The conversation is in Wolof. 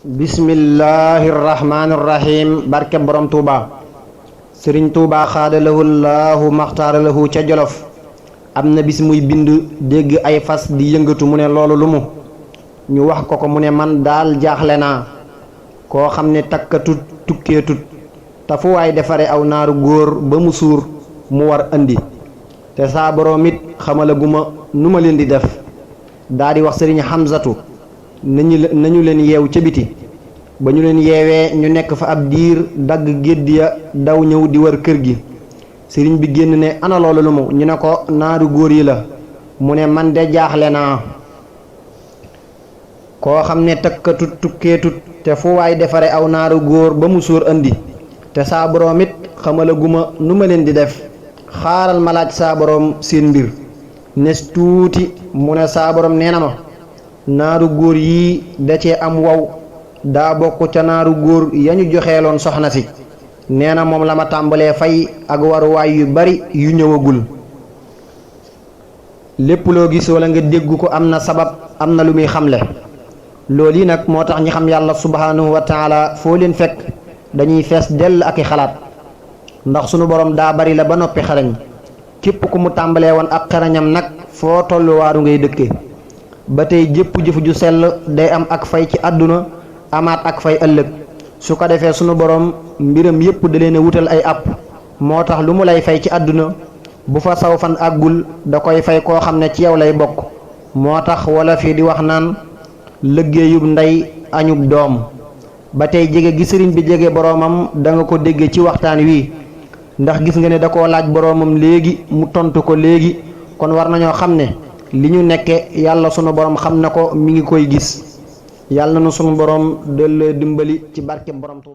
bismillahirrahmanirrahim barke borom Touba Serigne Touba xaadalahu laahu maxtaaralahu ca Jolof am na bis muy bind dégg ay fas di yëngatu mu ne loolu lu mu ñu wax ko mu ne man daal jaaxle naa koo xam ne takkatut tukkeetut te fu waay defare aw naaru góor ba mu suur mu war andi te saa boroom it xamalaguma nu ma leen di def daa di wax Serigne Hamzatu nañu leen yeew ca biti ba ñu leen yeewee ñu nekk fa ab diir dagg gédd ya daw ñëw di wër kër gi sëriñ bi génn ne ana loolu lu mu ñu ne ko naaru góor yi la mu ne man de jaaxle naa koo xam ne takkatut tukkeetut te fu waay defare aw naaru góor ba mu suur andi te saa boroom it xamalaguma nu ma leen di def xaaral ma laaj saa boroom seen mbir nes tuuti mu ne saa boroom nee na ma naaru góor yii da cee am waw daa bokk ca naaru góor ya ñu joxeeloon soxna si nee na moom la ma tàmbalee fay ak waruwaay yu bari yu ñëwagul lépp loo gis wala nga dégg ko am na sabab am na lu muy xamle loolu yi nag moo tax ñi xam yàlla subhanahu wa taala foo leen fekk dañuy fees dell ak i xalaat ndax sunu borom daa bari la ba noppi xarañ képp ku mu tàmbalee woon ak xarañam nag foo tolluwaaru ngay dëkke ba tey jëpp jëf ju sell day am ak fay ci àdduna amaat ak fay ëllëg su ko defee sunu borom mbiram yépp da leen a wutal ay àpp moo tax lu mu lay fay ci àdduna bu fa saw fan àggul da koy fay koo xam ne ci yow lay bokk moo tax wala fii di wax naan liggéeyub ndey añub doom ba tey jege gi sëriñ bi jege boroomam da nga ko dégge ci waxtaan wi ndax gis nga ne da koo laaj boroomam léegi mu tontu ko léegi kon war nañoo xam ne li ñu nekke yàlla sunu borom xam na ko mi ngi koy gis yàlla na sunu borom del dimbali ci barke borom Tuuba